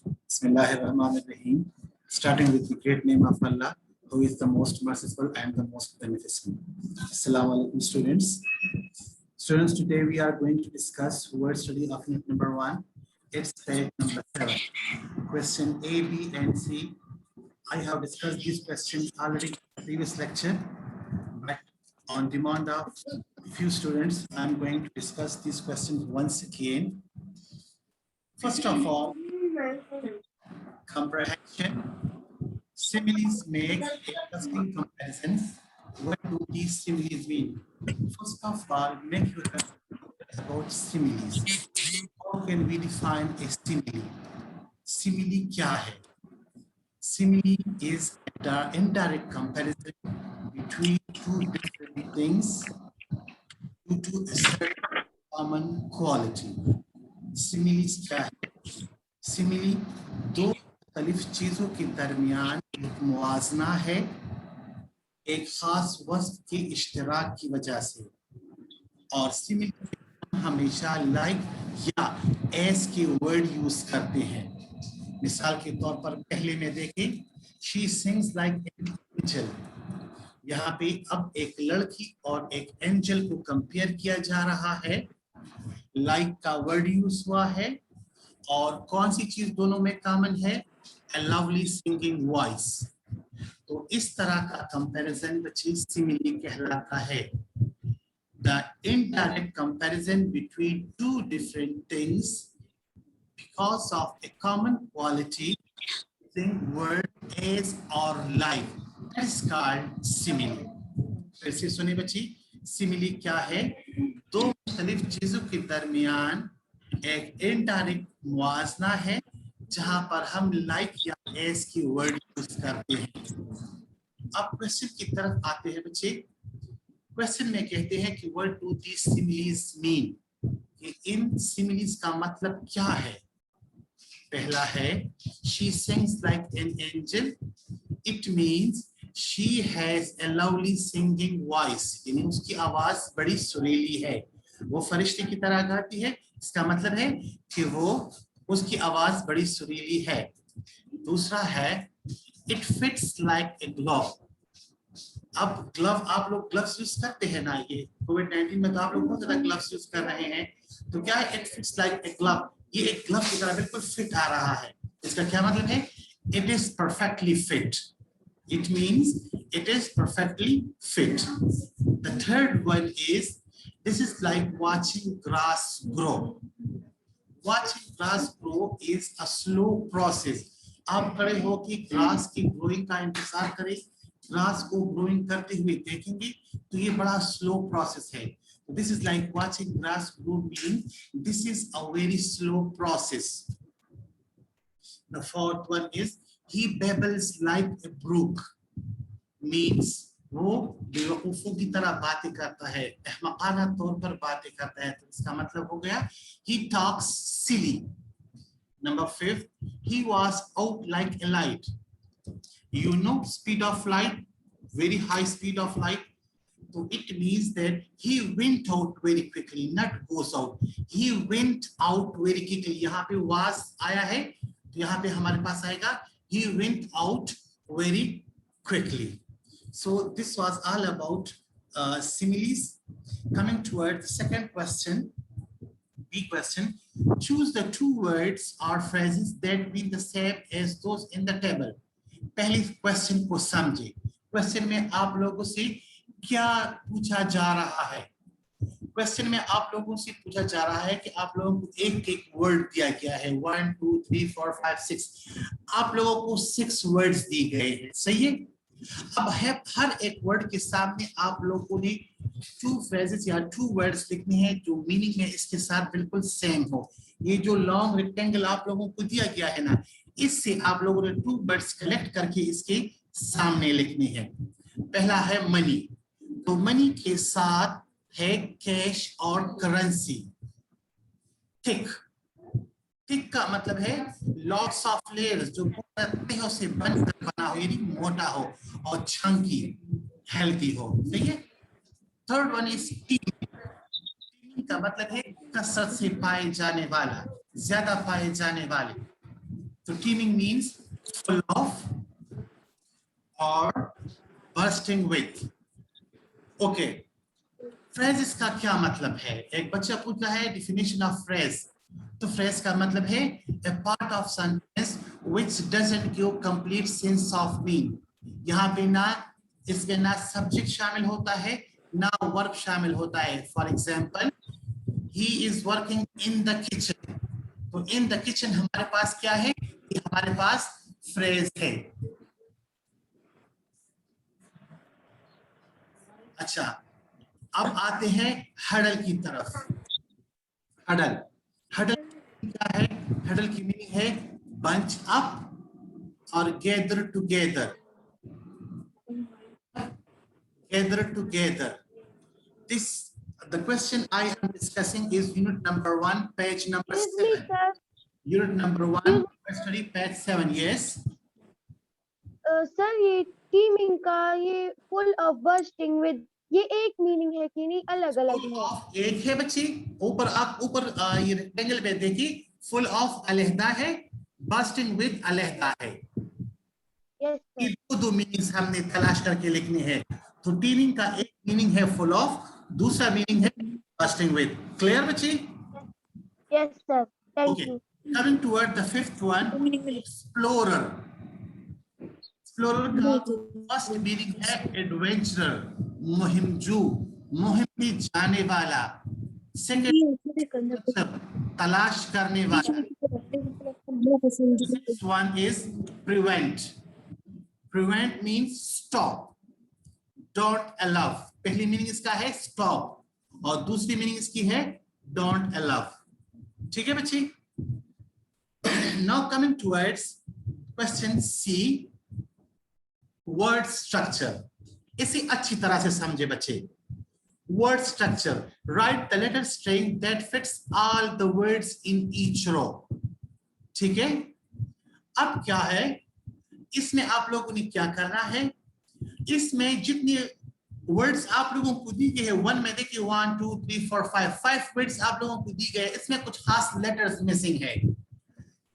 Bismillahirrahmanirrahim. Starting with the great name of Allah, who is the most merciful and the most beneficent. Assalamu alaikum, students. Students, today we are going to discuss word study of unit number 1. It's page number 7. Question A, B, and C. I have discussed these questions already in the previous lecture, but on demand of few students, I'm going to discuss these questions once again. First of all, comprehension. Similes make interesting comparisons. What do these similes mean? First of all, make you about similes. How can we define a simile? Simile kya hai? Simile is an indirect comparison between two different things due to a certain common quality. Similes क्या है? Simile दो मुख्तलिफ चीजों के दरमियान एक मुआजना है एक खास वस्तु के इश्तिराक की वजह से, और सिमिले हमेशा लाइक या एस के वर्ड यूज करते हैं. मिसाल के तौर पर पहले में देखें, she sings like an angel. यहाँ पे अब एक लड़की और एक एंजल को कंपेयर किया जा रहा है. लाइक का वर्ड यूज हुआ है और कौन सी चीज दोनों में कॉमन है? A lovely singing voice. तो इस तरह का कंपैरिजन बच्चे सिमिली कहलाता है. The indirect comparison between two different things because of a common quality, using word as or like, that is called simile. फिर से सुनिए बच्ची, सिमिली क्या है? दो मुख्तलिफ चीजों के दरमियान एक इनडायरेक्ट मुआवजना है जहां पर हम लाइक या एस की वर्ड यूज करते हैं. अब क्वेश्चन की तरफ आते हैं बच्चे. क्वेश्चन में कहते हैं कि what do these similes mean, कि इन सिमिलीज का मतलब क्या है. पहला है she sings like an angel. It means she has a lovely singing voice, यानी उसकी आवाज बड़ी सुरीली है, वो फरिश्ते की तरह गाती है. इसका मतलब है कि वो उसकी आवाज बड़ी सुरीली है. दूसरा है it fits like a glove. अब ग्लव, आप लोग ग्लव्स यूज करते हैं ना, ये कोविड-19 में तो आप लोग बहुत ज्यादा ग्लव्स यूज कर रहे हैं. तो क्या है it fits like a glove? ये एक ग्लव की तरह बिल्कुल फिट आ रहा है. इसका क्या मतलब है? It is perfectly fit. It means it is perfectly fit. The third one is this is like watching grass grow. Watching grass grow is a slow process. आप खड़े हो कि ग्रास की ग्रोइंग का इंतजार करें, ग्रास को ग्रोइंग करते हुए देखेंगे तो ये बड़ा स्लो प्रोसेस है. This is like watching grass grow, meaning this is a very slow process. The fourth one is he babbles like a brook. Means वो बेवकूफों की तरह बातें करता है, अहमकाना तौर पर बातें करता है. तो इसका मतलब हो गया he talks silly. Number 5, he was out like a light. You know speed of light, very high speed of light. So it means that he went out very quickly, not goes out. He went out very quickly. यहाँ पे was आया है, तो यहाँ पे हमारे पास आएगा he went out very quickly. So this was all about similes. Coming toward the second question, B question. Choose the two words or phrases that mean the same as those in the table. पहले question को समझे. Question में आप लोगों से क्या पूछा जा रहा है? क्वेश्चन में आप लोगों से पूछा जा रहा है कि आप लोगों को एक एक वर्ड दिया गया है. 1 2 3 4 5 6. आप लोगों को 6 वर्ड्स दिए गए हैं. सही है. अब है हर एक वर्ड के सामने आप लोगों ने 2 फ्रेजेस या 2 वर्ड्स लिखने हैं जो मीनिंग में इसके साथ बिल्कुल सेम हो. ये जो लॉन्ग रेक्टेंगल आप लोगों को दिया गया है ना, इससे आप लोगों ने 2 वर्ड्स कलेक्ट करके इसके सामने लिखने हैं. पहला है मनी. तो मनी के साथ है कैश और करेंसी. थिक. थिक का मतलब है लॉट्स ऑफ लेयर्स, जो तहों से बनकर बना हो, यानी मोटा हो और चंकी, हेल्थी हो. सही है. Third one is tiny. Tiny का मतलब है कसरत से पाए जाने वाला, ज्यादा पाए जाने वाले. तो teeming means full of or bursting with. Okay. Phrase इसका क्या मतलब है? एक बच्चा पूछता है definition of phrase. तो phrase का मतलब है a part of sentence which doesn't give complete sense of meaning. यहाँ पे ना इसके ना subject शामिल होता है ना verb शामिल होता है. For example, he is working in the kitchen. तो in the kitchen हमारे पास क्या है? ये हमारे पास phrase है. अच्छा, अब आते हैं हडल की तरफ. हडल क्या है? हडल की मीनिंग है बंच अप और gather together. This the question I am discussing is unit number 1, page number 7. Unit number 1, study page 7. Yes. Sir ये teeming का ये full of bursting with ये एक मीनिंग है कि नहीं? अलग अलग है. एक है बच्ची. ऊपर आप ऊपर ये रेक्टेंगल पे देखिए, फुल ऑफ अलहदा है, बर्स्टिंग विद अलहदा है. यस ये दो मीनिंग्स हमने तलाश करके लिखने हैं. तो टीमिंग का एक मीनिंग है फुल ऑफ, दूसरा मीनिंग है बर्स्टिंग विद. क्लियर बच्ची? Yes sir, thank you. Coming toward the fifth one, explorer. Explorer का फर्स्ट मीनिंग है एडवेंचरर, मुहिमजू, मुहिम में जाने वाला. सेकंड तलाश करने वाला. Next one is prevent. Prevent means stop, don't allow. पहली मीनिंग इसका है stop और दूसरी मीनिंग इसकी है don't allow. ठीक है बच्ची? Now coming towards question C, word structure. इसे अच्छी तरह से समझे बच्चे. Word structure. Write the letter string that fits all the words in each row. ठीक है? अब क्या है? इसमें आप लोगों ने क्या करना है? इसमें जितने वर्ड्स आप लोगों को दी गए हैं, 1 में देखिए 1 2 3 4 5 वर्ड्स आप लोगों को दी गए. इसमें कुछ खास लेटर्स मिसिंग है.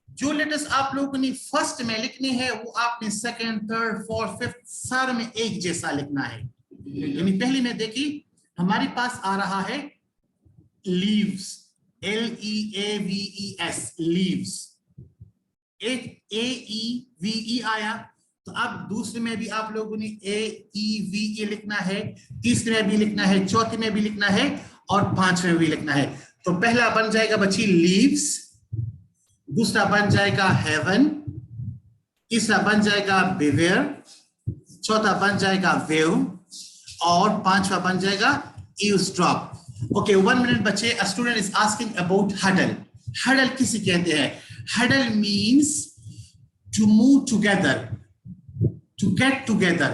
जो लेटर्स आप लोगों ने फर्स्ट में लिखने हैं वो आपने सेकंड, थर्ड, फोर्थ, फिफ्थ सारे में एक जैसा लिखना है. यानी पहली में देखिए हमारे पास आ रहा है लीव्स, LEAVES, लीव्स. एक AEVE आया. तो अब दूसरे में भी आप लोगों ने AEVE लिखना है, तीसरे में भी लिखना है, चौथे में भी लिखना है और पांचवें में भी लिखना है. तो पहला बन जाएगा बच्ची लीव्स, दूसरा बन जाएगा हेवन, तीसरा बन जाएगा बिवेयर, चौथा बन जाएगा वेव और पांचवा बन जाएगा ईव्सड्रॉप. ओके, 1 मिनट बच्चे. A student is asking about huddle. Huddle किसे कहते हैं? Huddle means to move together, to get together,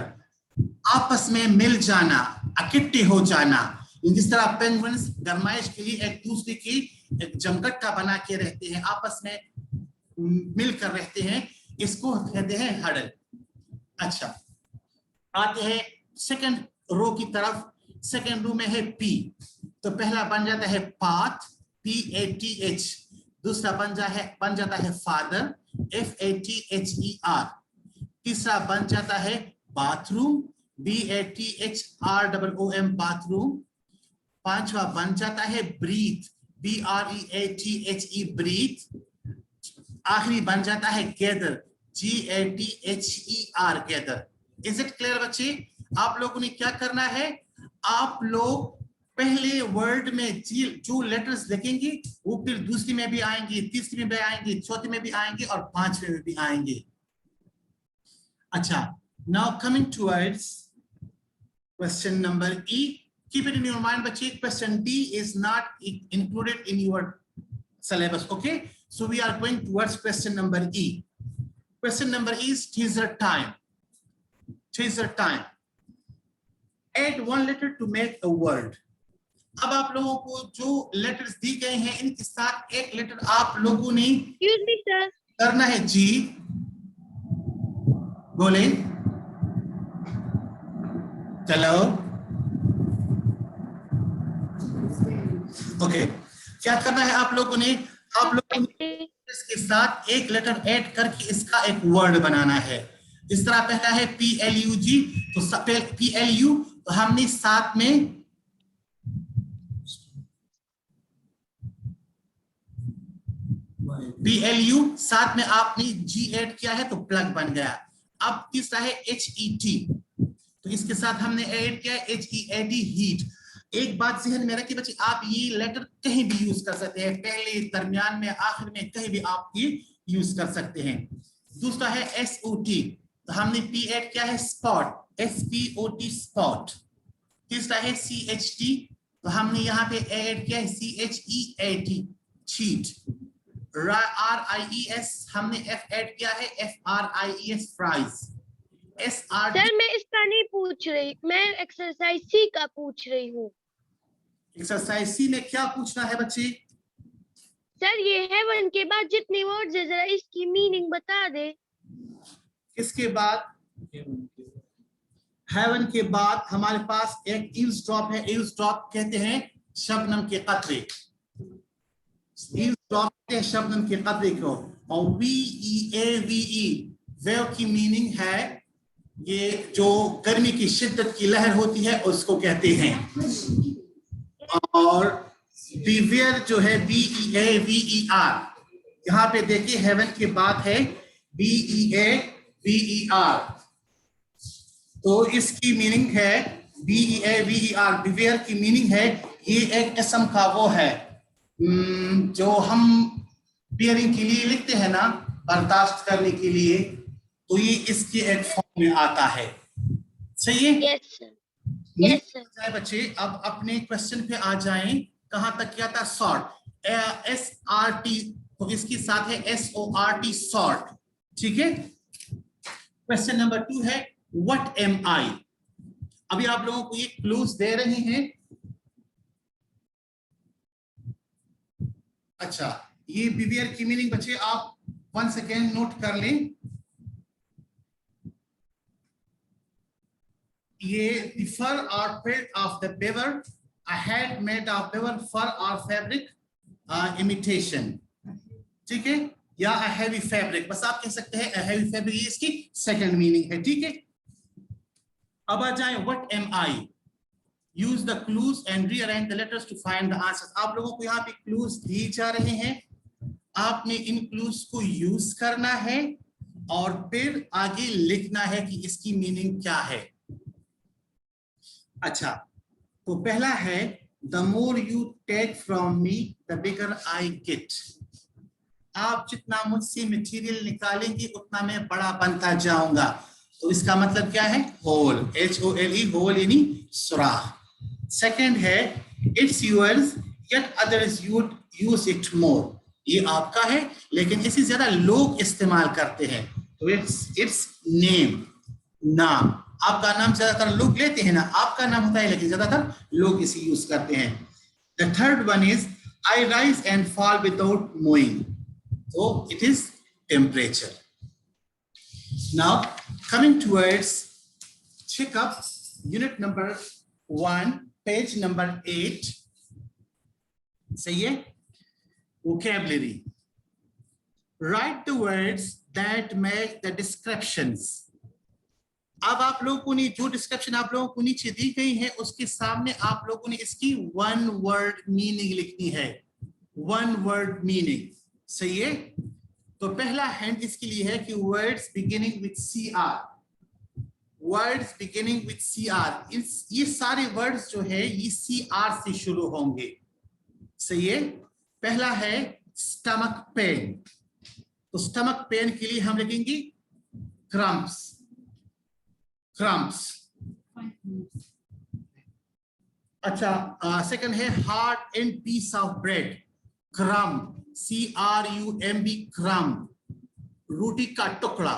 आपस में मिल जाना, इकट्ठे हो जाना. जिस तरह पेंगुइन्स गरमाइश के लिए एक दूसरे की एक जमघटा बना के रहते हैं, आपस में मिलकर रहते हैं, इसको कहते हैं हडल. अच्छा, आते हैं सेकंड रो की तरफ. सेकंड रो में है P. तो पहला बन जाता है पाथ, PATH. दूसरा बन जाता है फादर, FATHER. तीसरा बन जाता है बाथरूम, BATHROOM, बाथरूम. पांचवा बन जाता है ब्रीथ, BREATHE, ब्रीथ. आखिरी बन जाता है gather, GATHER, gather. Is it clear बच्चे? आप लोगों ने क्या करना है? आप लोग पहले वर्ड में जो लेटर्स लिखेंगे वो फिर दूसरी में भी आएंगे, तीसरी में भी आएंगे, चौथी में भी आएंगे और पांचवे में भी आएंगे. अच्छा, now coming towards question number E. Keep it in your mind, बच्चे. Question D is not included in your syllabus. Okay, so we are going towards question number E. Question number E is teaser time. Teaser time. Add one letter to make a word. अब आप लोगों को जो letters दी गए हैं इनके साथ एक लेटर आप लोगों ने करना है. जी बोले. चलो ओके, क्या करना है आप लोगों ने? आप लोगों ने इसके साथ एक लेटर ऐड करके इसका एक वर्ड बनाना है। इस तरह पहला है PLUG, तो PLU तो हमने साथ में PLU साथ में आपने G ऐड किया है तो प्लग बन गया। अब तीसरा है HET, तो इसके साथ हमने ऐड किया है HEAT, हीट। एक बात ध्यान में रखिए बच्चे, आप ये लेटर कहीं भी यूज कर सकते हैं, पहले, दरमियान में, आखिर में, कहीं भी आप ये यूज कर सकते हैं। दूसरा है SOT, तो हमने P ऐड किया है स्पॉट, SPOT स्पॉट। तीसरा है CHT, तो हमने यहाँ पे ऐड किया है CHEAT शीट। RIES हमने F ऐड किया है FRIES फ्राइज। SRT सर मैं इसका नहीं पूछ रही, मैं एक्सरसाइज सी का पूछ रही हूँ। एक्सरसाइज सी में क्या पूछना है बच्चे? सर ये हेवन के बाद जितने वर्ड्स है जरा इसकी मीनिंग बता दे। इसके बाद हेवन के बाद हमारे पास एक ईव्स ड्रॉप है। ईव्स ड्रॉप कहते हैं शबनम के कतरे, ईव्स ड्रॉप कहते हैं शबनम के कतरे को। और VEAVE वेव की मीनिंग है ये जो गर्मी की शिद्दत की लहर होती है उसको कहते हैं। और बीवियर जो है BEAVER, यहाँ पे देखिए हेवन के बाद है BEAVER, तो इसकी मीनिंग है BEAVER। बीवियर की मीनिंग है ये एक किस्म का वो है जो हम बियरिंग के लिए लिखते हैं ना, बर्दाश्त करने के लिए, तो ये इसके एक फॉर्म में आता है। सही है? Yes sir, yes sir. बच्चे अब अपने क्वेश्चन पे आ जाएं। कहां तक किया था? सॉर्ट, SRT, तो इसके साथ है SORT सॉर्ट। ठीक है। क्वेश्चन नंबर 2 है व्हाट एम आई। अभी आप लोगों को ये क्लूज दे रहे हैं। अच्छा, ये बीवियर की मीनिंग बच्चे आप 1 सेकेंड नोट कर लें। ये the fur or felt of the beaver, a hat made of beaver fur or fabric imitation, ठीक है, या a heavy fabric, बस आप कह सकते हैं a heavy fabric, ये इसकी सेकंड मीनिंग है। ठीक है। अब आ जाए what am I, use the clues and rearrange the letters to find the answers। आप लोगों को यहाँ पे क्लूज दिए जा रहे हैं, आपने इन क्लूज को यूज करना है और फिर आगे लिखना है कि इसकी मीनिंग क्या है। अच्छा, तो पहला है the more you take from me the bigger I get। आप जितना मुझसे मटेरियल निकालेंगे उतना मैं बड़ा बनता जाऊंगा। तो इसका मतलब क्या है? होल, HOLE, होल यानी सुराख। सेकंड है it's yours yet others use it more। ये आपका है लेकिन इसे ज्यादा लोग इस्तेमाल करते हैं। तो it's name, नाम। आपका नाम ज्यादातर लोग लेते हैं ना, आपका नाम होता है लेकिन ज्यादातर लोग इसे यूज करते हैं। The third one is I rise and fall without knowing, so it is temperature। Now coming towards check up unit number 1 page number 8, सही है। vocabulary, write the words that make the descriptions। अब आप लोगों ने जो description आप लोगों को नीचे दी गई है उसके सामने आप लोगों ने इसकी 1 वर्ड मीनिंग लिखनी है। 1 वर्ड मीनिंग, सही है। तो पहला हिंट इसके लिए है कि words beginning with CR, words beginning with CR, ये सारे वर्ड्स जो है ये CR से शुरू होंगे, सही है। पहला है स्टमक पेन, तो स्टमक पेन के लिए हम लिखेंगे क्रम्प्स, क्रम्प्स। अच्छा, सेकंड है heart and piece of bread, crumb, CRUMB, crumb, रोटी का टुकड़ा।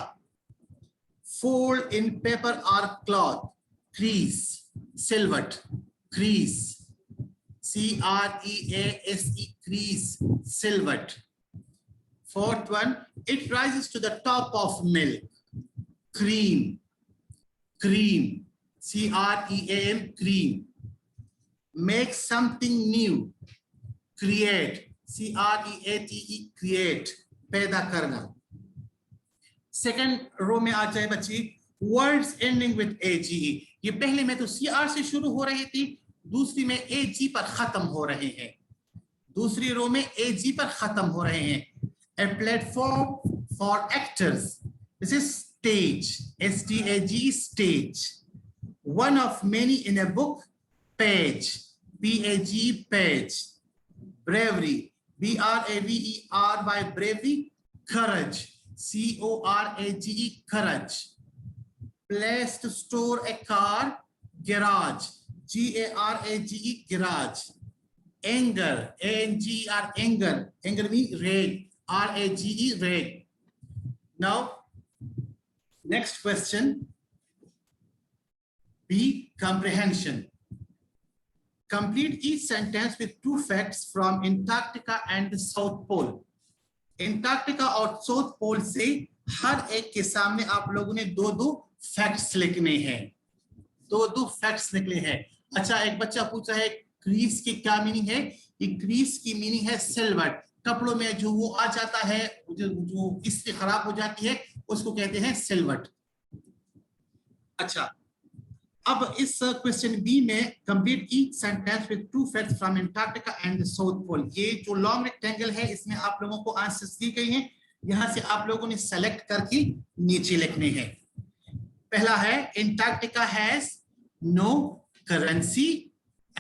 फोल्ड इन पेपर और क्लॉथ, क्रीज, सिलवट, क्रीज, CREASE, क्रीज, सिलवट। Fourth one, it rises to the top of milk, cream, cream, CREAM, cream। make something new, create, CREATE, create, पैदा करना। Second row में आ जाए बच्ची वर्ड्स एंडिंग विद AGE। ये पहले में तो CR से शुरू हो रही थी, दूसरी में AG पर खत्म हो रहे हैं, दूसरी रो में AG पर खत्म हो रहे हैं। A platform for actors, this is stage, STAG, stage. One of many in a book, page, PAG, page. Bravery, BRAVERY, bravery. Courage, CORAGE, courage. Place to store a car, garage, GARAGE, garage. Anger, ANGR, anger, anger means rage, RAGE, rage. Now, next question, B, comprehension. Complete each sentence with two facts from Antarctica and the South Pole. Antarctica और South Pole से हर एक के सामने आप लोगों ने दो facts लिखने हैं, दो फैक्ट्स लिखने हैं। अच्छा, एक बच्चा पूछ रहा है ग्रीस की क्या मीनिंग है? ये ग्रीस की मीनिंग है सिल्वर, कपड़ों में जो वो आ जाता है, जो इससे खराब हो जाती है उसको कहते हैं सिल्वर। अच्छा, अब इस क्वेश्चन बी में complete each sentence with two facts from Antarctica and the South Pole. ये जो लॉन्ग रेक्टेंगल है इसमें आप लोगों को आंसर्स दी गई हैं, यहां से आप लोगों ने सेलेक्ट करके नीचे लिखने हैं। पहला है Antarctica has no currency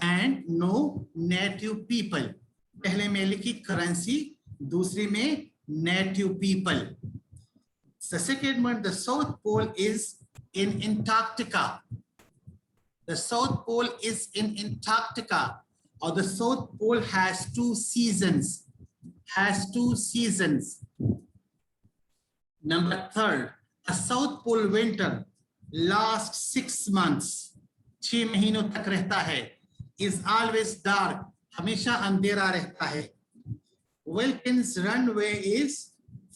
and no native people. पहले में लिखी करेंसी, दूसरी में native people. The second one, the South Pole is in Antarctica. The South Pole is in Antarctica, or the South Pole has two seasons. Has two seasons. Number third, a South Pole winter lasts 6 months. 6 महीनों तक रहता है. Is always dark. हमेशा अंधेरा रहता है. Wilkins runway is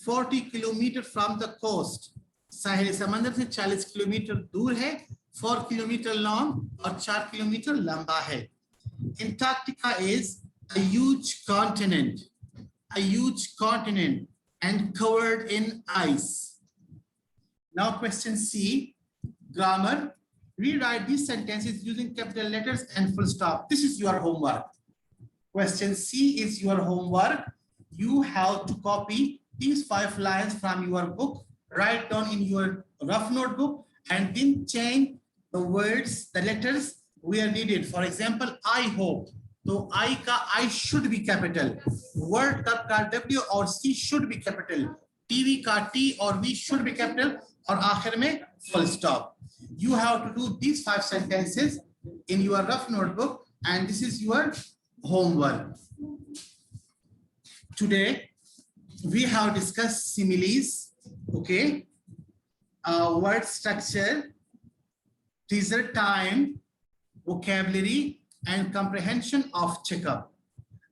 40 kilometer from the coast. साहिल समंदर से 40 किलोमीटर दूर है, 4 किलोमीटर लॉन्ग और 4 किलोमीटर लंबा है। Antarctica is a huge continent and covered in ice. Now question C, grammar. Rewrite these sentences using capital letters and full stop. This is your homework. Question C is your homework. You have to copy these 5 lines from your book, write down in your rough notebook, and then change the words, the letters where needed. For example, I hope. So I का I should be capital. Word का W और C should be capital. TV का T और V should be capital. और आखिर में full stop. You have to do these 5 sentences in your rough notebook, and this is your homework. Today we have discussed similes, okay, word structure, teaser time, vocabulary, and comprehension of checkup.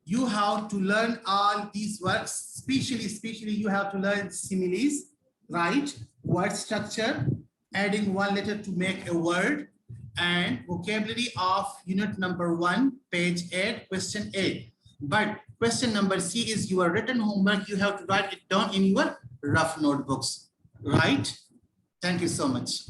You have to learn all these words, especially you have to learn similes, right? Word structure, adding 1 letter to make a word, and vocabulary of unit number 1, page 8, question 8. But question number C is your written homework. You have to write it down in your rough notebooks, right? Thank you so much.